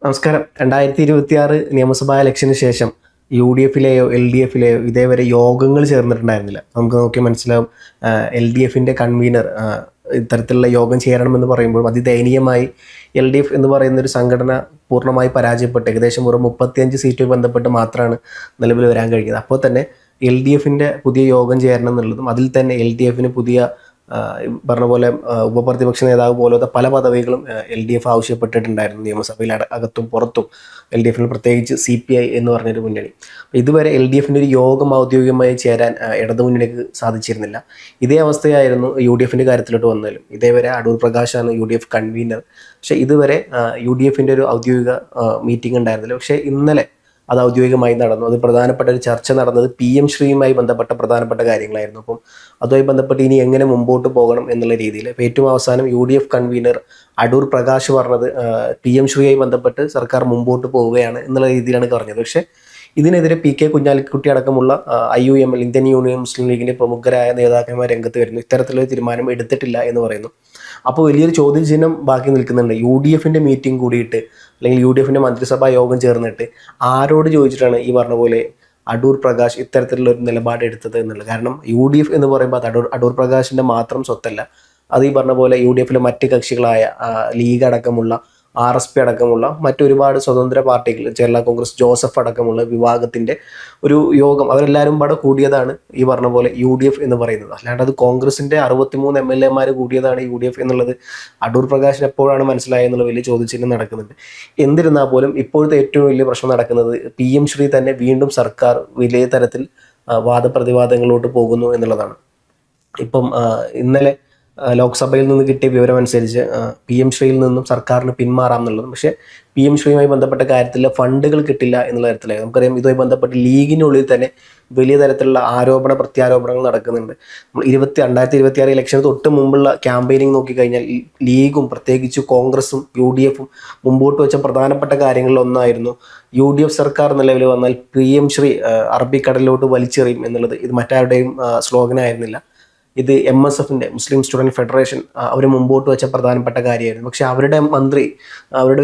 നമസ്കാരം. 2026 നിയമസഭാ ഇലക്ഷന് ശേഷം UDFിലെയോ LDFിലെയോ ഇതേവരെ യോഗങ്ങൾ ചേർന്നിട്ടുണ്ടായിരുന്നില്ല. നമുക്ക് നോക്കി മനസ്സിലാവും. LDFിൻ്റെ കൺവീനർ ഇത്തരത്തിലുള്ള യോഗം ചേരണമെന്ന് പറയുമ്പോൾ അതിദയനീയമായി LDF എന്ന് പറയുന്ന ഒരു സംഘടന പൂർണ്ണമായി പരാജയപ്പെട്ട് ഏകദേശം ഒരു 35 സീറ്റുമായി ബന്ധപ്പെട്ട് മാത്രമാണ് നിലവിൽ വരാൻ കഴിഞ്ഞത്. അപ്പോൾ തന്നെ LDFിൻ്റെ പുതിയ യോഗം ചേരണം എന്നുള്ളതും അതിൽ തന്നെ LDFിന് പുതിയ പറഞ്ഞ പോലെ ഉപപ്രതിപക്ഷ നേതാവ് പോലത്തെ പല പദവികളും LDF ആവശ്യപ്പെട്ടിട്ടുണ്ടായിരുന്നു നിയമസഭയിൽ അകത്തും പുറത്തും. LDFിൽ പ്രത്യേകിച്ച് CPI എന്ന് പറഞ്ഞൊരു മുന്നണി. ഇതുവരെ LDFിൻ്റെ ഒരു യോഗം ഔദ്യോഗികമായി ചേരാൻ ഇടതുമുന്നണിക്ക് സാധിച്ചിരുന്നില്ല. ഇതേ അവസ്ഥയായിരുന്നു UDFിൻ്റെ കാര്യത്തിലോട്ട് വന്നാലും. ഇതേവരെ അടൂർ പ്രകാശാണ് UDF കൺവീനർ. പക്ഷേ ഇതുവരെ UDFിൻ്റെ ഒരു ഔദ്യോഗിക മീറ്റിംഗ് ഉണ്ടായിരുന്നില്ല. പക്ഷേ ഇന്നലെ അത് ഔദ്യോഗികമായി നടന്നു. അത് പ്രധാനപ്പെട്ട ഒരു ചർച്ച നടന്നത് PM ശ്രീയുമായി ബന്ധപ്പെട്ട പ്രധാനപ്പെട്ട കാര്യങ്ങളായിരുന്നു. അപ്പം അതുമായി ബന്ധപ്പെട്ട് ഇനി എങ്ങനെ മുമ്പോട്ട് പോകണം എന്നുള്ള രീതിയിൽ ഏറ്റവും അവസാനം UDF കൺവീനർ അടൂർ പ്രകാശ് പറഞ്ഞത് PM ശ്രീയുമായി ബന്ധപ്പെട്ട് സർക്കാർ മുമ്പോട്ട് പോവുകയാണ് എന്നുള്ള രീതിയിലാണ് പറഞ്ഞത്. പക്ഷേ ഇതിനെതിരെ PK കുഞ്ഞാലിക്കുട്ടി അടക്കമുള്ള IUML ഇന്ത്യൻ യൂണിയൻ മുസ്ലിം ലീഗിൻ്റെ പ്രമുഖരായ നേതാക്കന്മാർ രംഗത്ത് വരുന്നു. ഇത്തരത്തിലൊരു തീരുമാനം എടുത്തിട്ടില്ല എന്ന് പറയുന്നു. അപ്പോൾ വലിയൊരു ചോദ്യചിഹ്നം ബാക്കി നിൽക്കുന്നുണ്ട്. UDFിൻ്റെ മീറ്റിംഗ് കൂടിയിട്ട് അല്ലെങ്കിൽ UDFിൻ്റെ മന്ത്രിസഭാ യോഗം ചേർന്നിട്ട് ആരോട് ചോദിച്ചിട്ടാണ് ഈ പറഞ്ഞ പോലെ അടൂർ പ്രകാശ് ഇത്തരത്തിലുള്ള ഒരു നിലപാട് എടുത്തത് എന്നുള്ളത്. കാരണം UDF എന്ന് പറയുമ്പോൾ അത് അടൂർ പ്രകാശിൻ്റെ മാത്രം സ്വത്തല്ല. അത് ഈ പറഞ്ഞ പോലെ UDFിലെ മറ്റ് കക്ഷികളായ ലീഗ് അടക്കമുള്ള RSP അടക്കമുള്ള മറ്റൊരുപാട് സ്വതന്ത്ര പാർട്ടികൾ, കേരള കോൺഗ്രസ് ജോസഫ് അടക്കമുള്ള വിഭാഗത്തിൻ്റെ ഒരു യോഗം, അവരെല്ലാവരും പാടെ കൂടിയതാണ് ഈ പറഞ്ഞ പോലെ UDF എന്ന് പറയുന്നത്. അല്ലാണ്ട് അത് കോൺഗ്രസിൻ്റെ 63 MLA കൂടിയതാണ് UDF എന്നുള്ളത് അടൂർ പ്രകാശിന് എപ്പോഴാണ് മനസ്സിലായെന്നുള്ള വലിയ ചോദ്യചിഹ്നം നടക്കുന്നുണ്ട്. എന്നിരുന്നാൽ പോലും ഇപ്പോഴത്തെ ഏറ്റവും വലിയ പ്രശ്നം നടക്കുന്നത് PM ശ്രീ തന്നെ വീണ്ടും സർക്കാർ വലിയ തരത്തിൽ വാദപ്രതിവാദങ്ങളിലോട്ട് പോകുന്നു എന്നുള്ളതാണ്. ഇപ്പം ഇന്നലെ ലോക്സഭയിൽ നിന്ന് കിട്ടിയ വിവരമനുസരിച്ച് PM ശ്രീയിൽ നിന്നും സർക്കാരിന് പിന്മാറാം എന്നുള്ളതും, പക്ഷേ PM ശ്രീയുമായി ബന്ധപ്പെട്ട കാര്യത്തിൽ ഫണ്ടുകൾ കിട്ടില്ല എന്നുള്ള തരത്തിലായി. നമുക്കറിയാം ഇതുമായി ബന്ധപ്പെട്ട് ലീഗിനുള്ളിൽ തന്നെ വലിയ തരത്തിലുള്ള പ്രത്യാരോപണങ്ങൾ നടക്കുന്നുണ്ട്. നമ്മൾ 2026 ഇലക്ഷന് തൊട്ട് മുമ്പുള്ള ക്യാമ്പയിനിങ് നോക്കിക്കഴിഞ്ഞാൽ ലീഗും പ്രത്യേകിച്ച് കോൺഗ്രസും UDFും മുമ്പോട്ട് വെച്ച പ്രധാനപ്പെട്ട കാര്യങ്ങളിലൊന്നായിരുന്നു UDF സർക്കാർ നിലവിൽ വന്നാൽ PM ശ്രീ അറബിക്കടലിലോട്ട് വലിച്ചെറിയും എന്നുള്ളത്. ഇത് മറ്റാരുടെയും സ്ലോഗനായിരുന്നില്ല. ഇത് MSFൻ്റെ മുസ്ലിം സ്റ്റുഡൻറ് ഫെഡറേഷൻ അവർ മുമ്പോട്ട് വെച്ച പ്രധാനപ്പെട്ട കാര്യമായിരുന്നു. പക്ഷേ അവരുടെ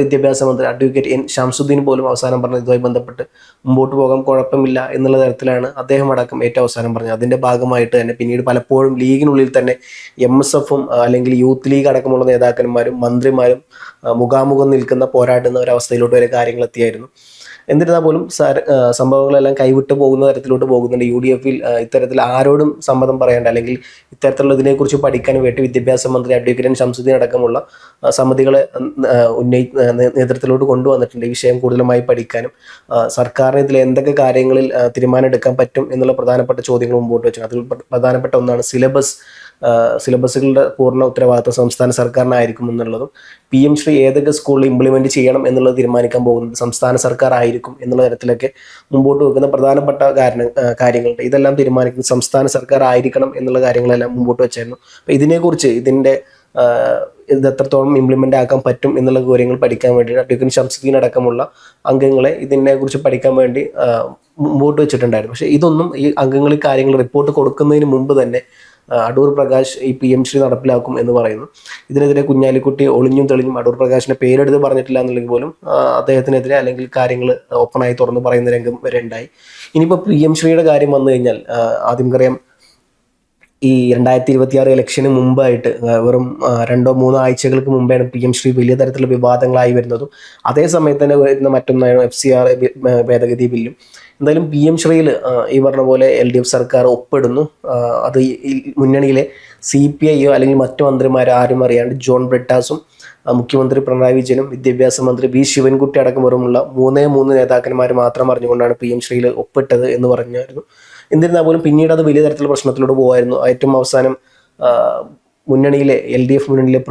വിദ്യാഭ്യാസ മന്ത്രി അഡ്വക്കേറ്റ് N ഷംസുദ്ദീൻ പോലും അവസാനം പറഞ്ഞത് ഇതുമായി ബന്ധപ്പെട്ട് മുമ്പോട്ട് പോകാൻ കുഴപ്പമില്ല എന്നുള്ള തരത്തിലാണ് അദ്ദേഹം അടക്കം ഏറ്റവും അവസാനം പറഞ്ഞത്. അതിൻ്റെ ഭാഗമായിട്ട് തന്നെ പിന്നീട് പലപ്പോഴും ലീഗിനുള്ളിൽ തന്നെ MSFും അല്ലെങ്കിൽ യൂത്ത് ലീഗ് അടക്കമുള്ള നേതാക്കന്മാരും മന്ത്രിമാരും മുഖാമുഖം നിൽക്കുന്ന പോരാടുന്ന ഒരവസ്ഥയിലോട്ട് വരെ കാര്യങ്ങൾ എത്തിയായിരുന്നു. എന്നിരുന്നാൽ പോലും സംഭവങ്ങളെല്ലാം കൈവിട്ട് പോകുന്ന തരത്തിലോട്ട് പോകുന്നുണ്ട്. UDFിൽ ഇത്തരത്തിൽ ആരോടും സമ്മതം പറയേണ്ട അല്ലെങ്കിൽ ഇത്തരത്തിലുള്ള ഇതിനെക്കുറിച്ച് പഠിക്കാൻ വേണ്ടി വിദ്യാഭ്യാസ മന്ത്രി അഡ്വക്കേറ്റ് ഷംസുദ്ദീൻ അടക്കമുള്ള സമിതികളെ നേതൃത്വത്തിലോട്ട് കൊണ്ടുവന്നിട്ടുണ്ട്. ഈ വിഷയം കൂടുതലുമായി പഠിക്കാനും സർക്കാരിന് ഇതിൽ എന്തൊക്കെ കാര്യങ്ങളിൽ തീരുമാനം എടുക്കാൻ പറ്റും എന്നുള്ള പ്രധാനപ്പെട്ട ചോദ്യങ്ങൾ മുമ്പോട്ട് വെച്ചു. അതിൽ പ്രധാനപ്പെട്ട ഒന്നാണ് സിലബസുകളുടെ പൂർണ്ണ ഉത്തരവാദിത്വം സംസ്ഥാന സർക്കാരിനായിരിക്കും എന്നുള്ളതും PM ശ്രീ ഏതൊക്കെ സ്കൂളിൽ ഇംപ്ലിമെൻറ്റ് ചെയ്യണം എന്നുള്ളത് തീരുമാനിക്കാൻ പോകുന്നത് സംസ്ഥാന സർക്കാർ ആയിരിക്കും എന്നുള്ള തരത്തിലൊക്കെ മുമ്പോട്ട് വെക്കുന്ന പ്രധാനപ്പെട്ട കാര്യങ്ങളുണ്ട്. ഇതെല്ലാം തീരുമാനിക്കുന്നത് സംസ്ഥാന സർക്കാർ ആയിരിക്കണം എന്നുള്ള കാര്യങ്ങളെല്ലാം മുമ്പോട്ട് വെച്ചായിരുന്നു. അപ്പോൾ ഇതിനെക്കുറിച്ച് ഇത് എത്രത്തോളം ഇംപ്ലിമെൻ്റ് ആക്കാൻ പറ്റും എന്നുള്ള കാര്യങ്ങൾ പഠിക്കാൻ വേണ്ടി അഡ്വക്കേറ്റ് ഷംസുദ്ദീൻ അടക്കമുള്ള അംഗങ്ങളെ ഇതിനെക്കുറിച്ച് പഠിക്കാൻ വേണ്ടി മുമ്പോട്ട് വെച്ചിട്ടുണ്ടായിരുന്നു. പക്ഷേ ഇതൊന്നും ഈ അംഗങ്ങൾ കാര്യങ്ങൾ റിപ്പോർട്ട് കൊടുക്കുന്നതിന് മുമ്പ് തന്നെ അടൂർ പ്രകാശ് ഈ PM ശ്രീ നടപ്പിലാക്കും എന്ന് പറയുന്നു. ഇതിനെതിരെ കുഞ്ഞാലിക്കുട്ടി ഒളിഞ്ഞും തെളിഞ്ഞും അടൂർ പ്രകാശിൻ്റെ പേരെടുത്ത് പറഞ്ഞിട്ടില്ല എന്നുണ്ടെങ്കിൽ പോലും അദ്ദേഹത്തിനെതിരെ അല്ലെങ്കിൽ കാര്യങ്ങൾ ഓപ്പണായി തുറന്ന് പറയുന്ന രംഗം വരെ ഉണ്ടായി. ഇനിയിപ്പോൾ PM ശ്രീയുടെ കാര്യം വന്നു കഴിഞ്ഞാൽ ആദ്യം അറിയാം, ഈ 2026 ഇലക്ഷന് മുമ്പായിട്ട് വെറും 2-3 ആഴ്ചകൾക്ക് മുമ്പാണ് PM ശ്രീ വലിയ തരത്തിലുള്ള വിവാദങ്ങളായി വരുന്നതും അതേ സമയത്ത് തന്നെ വരുന്ന മറ്റൊന്നാണ് FCR ഭേദഗതി ബില്ലും. എന്തായാലും PM ശ്രീയിൽ ഈ പറഞ്ഞ പോലെ LDF സർക്കാർ ഒപ്പിടുന്നു. അത് ഈ മുന്നണിയിലെ CPIയോ അല്ലെങ്കിൽ മറ്റു മന്ത്രിമാരോ ആരും അറിയാണ്ട് ജോൺ ബ്രിട്ടാസും മുഖ്യമന്ത്രി പിണറായി വിജയനും വിദ്യാഭ്യാസ മന്ത്രി V ശിവൻകുട്ടി അടക്കം വരുമുള്ള 3 നേതാക്കന്മാർ മാത്രം അറിഞ്ഞുകൊണ്ടാണ് PM ശ്രീയിൽ ഒപ്പിട്ടത് എന്ന് പറഞ്ഞായിരുന്നു. എന്നിരുന്നാൽ പോലും പിന്നീട് അത് വലിയ തരത്തിലുള്ള പ്രശ്നത്തിലൂടെ പോകുമായിരുന്നു. ഏറ്റവും അവസാനം മുന്നണിയിലെ LDF മുന്നണിയിലെ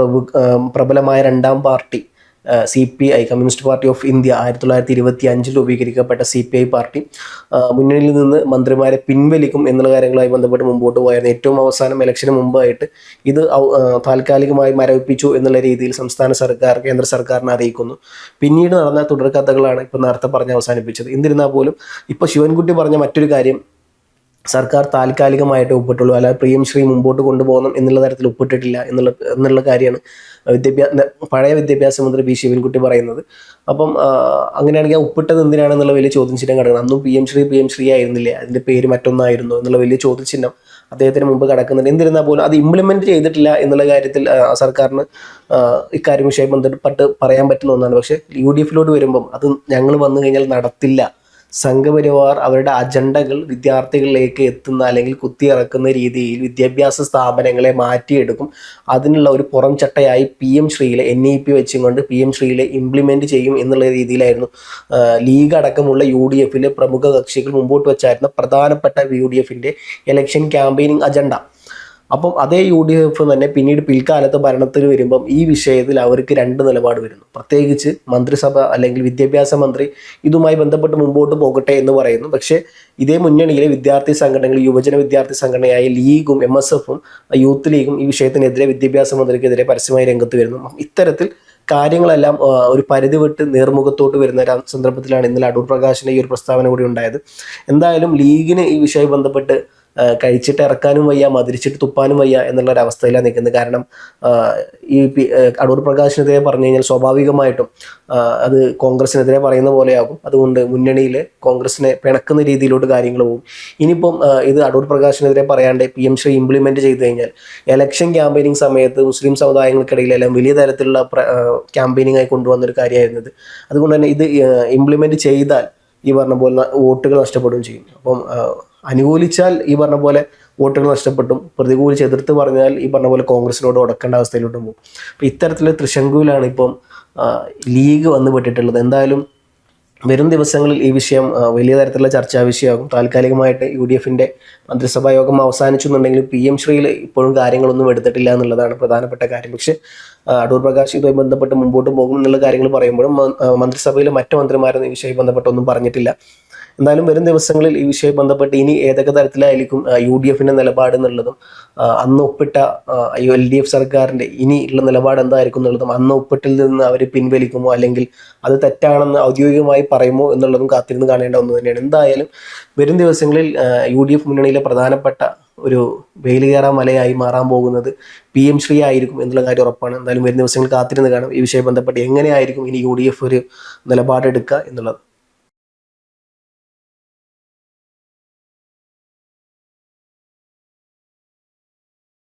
പ്രബലമായ രണ്ടാം party CPI communist party of India 1925 രൂപീകരിക്കപ്പെട്ട CPI party മുന്നണിയിൽ നിന്ന് മന്ത്രിമാരെ പിൻവലിക്കും എന്നുള്ള കാര്യങ്ങളുമായി ബന്ധപ്പെട്ട് മുമ്പോട്ട് പോയായിരുന്നു. ഏറ്റവും അവസാനം ഇലക്ഷന് മുമ്പായിട്ട് ഇത് താൽക്കാലികമായി മരവിപ്പിച്ചു എന്നുള്ള രീതിയിൽ സംസ്ഥാന സർക്കാർ കേന്ദ്ര സർക്കാരിനെ അറിയിക്കുന്നു. പിന്നീട് നടന്ന തുടർക്കഥകളാണ് ഇപ്പോൾ നേരത്തെ പറഞ്ഞ് അവസാനിപ്പിച്ചത്. എന്നിരുന്നാൽ പോലും ഇപ്പോൾ ശിവൻകുട്ടി പറഞ്ഞ മറ്റൊരു കാര്യം സർക്കാർ താൽക്കാലികമായിട്ട് ഒപ്പിട്ടുള്ളൂ, അല്ലാതെ PM ശ്രീ മുമ്പോട്ട് കൊണ്ടുപോകണം എന്നുള്ള തരത്തിൽ ഒപ്പിട്ടിട്ടില്ല എന്നുള്ള കാര്യമാണ് പഴയ വിദ്യാഭ്യാസ മന്ത്രി പി ശിവൻകുട്ടി പറയുന്നത്. അപ്പം അങ്ങനെയാണെങ്കിൽ ആ ഒപ്പിട്ടത് എന്തിനാണെന്നുള്ള വലിയ ചോദ്യചിഹ്നം കിടക്കണം. അന്നും PM ശ്രീ ആയിരുന്നില്ലേ, അതിൻ്റെ പേര് മറ്റൊന്നായിരുന്നു എന്നുള്ള വലിയ ചോദ്യചിഹ്നം അദ്ദേഹത്തിന് മുമ്പ് കിടക്കുന്നുണ്ട്. എന്നിരുന്നാൽ പോലും അത് ഇംപ്ലിമെൻറ്റ് ചെയ്തിട്ടില്ല എന്നുള്ള കാര്യത്തിൽ സർക്കാരിന് ഇക്കാര്യം വിഷയം ബന്ധപ്പെട്ട് പറയാൻ പറ്റുന്ന ഒന്നാണ്. പക്ഷേ UDF വരുമ്പം അത് ഞങ്ങൾ വന്നു കഴിഞ്ഞാൽ നടത്തില്ല, സംഘപരിവാർ അവരുടെ അജണ്ടകൾ വിദ്യാർത്ഥികളിലേക്ക് എത്തുന്ന അല്ലെങ്കിൽ കുത്തിയിറക്കുന്ന രീതിയിൽ വിദ്യാഭ്യാസ സ്ഥാപനങ്ങളെ മാറ്റിയെടുക്കും, അതിനുള്ള ഒരു പുറം ചട്ടയായി PM ശ്രീയിലെ NEP വെച്ചും കൊണ്ട് PM ശ്രീയിലെ ഇംപ്ലിമെൻറ്റ് ചെയ്യും എന്നുള്ള രീതിയിലായിരുന്നു ലീഗ് അടക്കമുള്ള UDF പ്രമുഖ കക്ഷികൾ മുമ്പോട്ട് വെച്ചായിരുന്ന പ്രധാനപ്പെട്ട UDF ഇലക്ഷൻ ക്യാമ്പയിനിങ് അജണ്ട. അപ്പം അതേ UDF തന്നെ പിന്നീട് പിൽക്കാലത്ത് ഭരണത്തിൽ വരുമ്പം ഈ വിഷയത്തിൽ അവർക്ക് രണ്ട് നിലപാട് വരുന്നു. പ്രത്യേകിച്ച് മന്ത്രിസഭ അല്ലെങ്കിൽ വിദ്യാഭ്യാസ മന്ത്രി ഇതുമായി ബന്ധപ്പെട്ട് മുമ്പോട്ട് പോകട്ടെ എന്ന് പറയുന്നു. പക്ഷേ ഇതേ മുന്നണിയിലെ വിദ്യാർത്ഥി സംഘടനകൾ, യുവജന വിദ്യാർത്ഥി സംഘടനയായ ലീഗും MSFും യൂത്ത് ലീഗും ഈ വിഷയത്തിനെതിരെ വിദ്യാഭ്യാസ മന്ത്രിക്കെതിരെ പരസ്യമായി രംഗത്ത് വരുന്നു. ഇത്തരത്തിൽ കാര്യങ്ങളെല്ലാം ഒരു പരിധി വിട്ട് നേർമുഖത്തോട്ട് വരുന്ന ഒരു സന്ദർഭത്തിലാണ് ഇന്നലെ അടൂർ പ്രകാശിൻ്റെ ഈ ഒരു പ്രസ്താവന കൂടി ഉണ്ടായത്. എന്തായാലും ലീഗിന് ഈ വിഷയവുമായി ബന്ധപ്പെട്ട് കഴിച്ചിട്ട് ഇറക്കാനും വയ്യ, മതിരിച്ചിട്ട് തുപ്പാനും വയ്യ എന്നുള്ളൊരവസ്ഥയിലാണ് നിൽക്കുന്നത്. കാരണം ഈ അടൂർ പ്രകാശിനെതിരെ പറഞ്ഞു കഴിഞ്ഞാൽ സ്വാഭാവികമായിട്ടും അത് കോൺഗ്രസിനെതിരെ പറയുന്ന പോലെയാകും. അതുകൊണ്ട് മുന്നണിയിൽ കോൺഗ്രസിനെ പിണക്കുന്ന രീതിയിലോട്ട് കാര്യങ്ങൾ പോകും. ഇനിയിപ്പം ഇത് അടൂർ പ്രകാശിനെതിരെ പറയാണ്ട് PM ശ്രീ ഇംപ്ലിമെൻറ്റ് ചെയ്ത് കഴിഞ്ഞാൽ ഇലക്ഷൻ ക്യാമ്പയിനിങ് സമയത്ത് മുസ്ലിം സമുദായങ്ങൾക്കിടയിലെല്ലാം വലിയ തരത്തിലുള്ള ക്യാമ്പയിനിങ് ആയി കൊണ്ടുവന്നൊരു കാര്യമായിരുന്നത്. അതുകൊണ്ട് തന്നെ ഇത് ഇംപ്ലിമെൻറ്റ് ചെയ്താൽ ഈ പറഞ്ഞ പോലെ വോട്ടുകൾ നഷ്ടപ്പെടുകയും ചെയ്യും. അപ്പം അനുകൂലിച്ചാൽ ഈ പറഞ്ഞ പോലെ വോട്ടുകൾ നഷ്ടപ്പെട്ടും, പ്രതികൂലിച്ച് എതിർത്ത് പറഞ്ഞാൽ ഈ പറഞ്ഞ പോലെ കോൺഗ്രസിനോട് ഉടക്കേണ്ട അവസ്ഥയിലോട്ടും പോകും. അപ്പോൾ ഇത്തരത്തിലുള്ള ത്രിശങ്കുവിലാണ് ഇപ്പം ലീഗ് വന്നു പെട്ടിട്ടുള്ളത്. എന്തായാലും വരും ദിവസങ്ങളിൽ ഈ വിഷയം വലിയ തരത്തിലുള്ള ചർച്ചാ വിഷയമാകും. താൽക്കാലികമായിട്ട് UDF മന്ത്രിസഭാ യോഗം അവസാനിച്ചു എന്നുണ്ടെങ്കിൽ PM ശ്രീയിൽ ഇപ്പോഴും കാര്യങ്ങളൊന്നും എടുത്തിട്ടില്ല എന്നുള്ളതാണ് പ്രധാനപ്പെട്ട കാര്യം. പക്ഷേ അടൂർ പ്രകാശ് ഇതുമായി ബന്ധപ്പെട്ട് മുമ്പോട്ട് പോകും എന്നുള്ള കാര്യങ്ങൾ പറയുമ്പോഴും മന്ത്രിസഭയിലെ മറ്റു മന്ത്രിമാരൊന്നും ഈ വിഷയം ബന്ധപ്പെട്ടൊന്നും പറഞ്ഞിട്ടില്ല. എന്തായാലും വരും ദിവസങ്ങളിൽ ഈ വിഷയം ബന്ധപ്പെട്ട് ഇനി ഏതൊക്കെ തരത്തിലായിരിക്കും UDF നിലപാട് എന്നുള്ളതും, അന്ന് ഒപ്പിട്ട LDF സർക്കാരിൻ്റെ ഇനി ഉള്ള നിലപാട് എന്തായിരിക്കും എന്നുള്ളതും, അന്ന് ഒപ്പിട്ടിൽ നിന്ന് അവർ പിൻവലിക്കുമോ അല്ലെങ്കിൽ അത് തെറ്റാണെന്ന് ഔദ്യോഗികമായി പറയുമോ എന്നുള്ളതും കാത്തിരുന്ന് കാണേണ്ട ഒന്ന് തന്നെയാണ്. എന്തായാലും വരും ദിവസങ്ങളിൽ UDF മുന്നണിയിലെ പ്രധാനപ്പെട്ട ഒരു വെയിലുകയറാൻ മലയായി മാറാൻ പോകുന്നത് PM ശ്രീ ആയിരിക്കും എന്നുള്ള കാര്യം ഉറപ്പാണ്. എന്തായാലും വരും ദിവസങ്ങളിൽ കാത്തിരുന്ന് കാണാം ഈ വിഷയം ബന്ധപ്പെട്ട് എങ്ങനെയായിരിക്കും ഇനി UDF ഒരു നിലപാടെടുക്കുക എന്നുള്ളത്.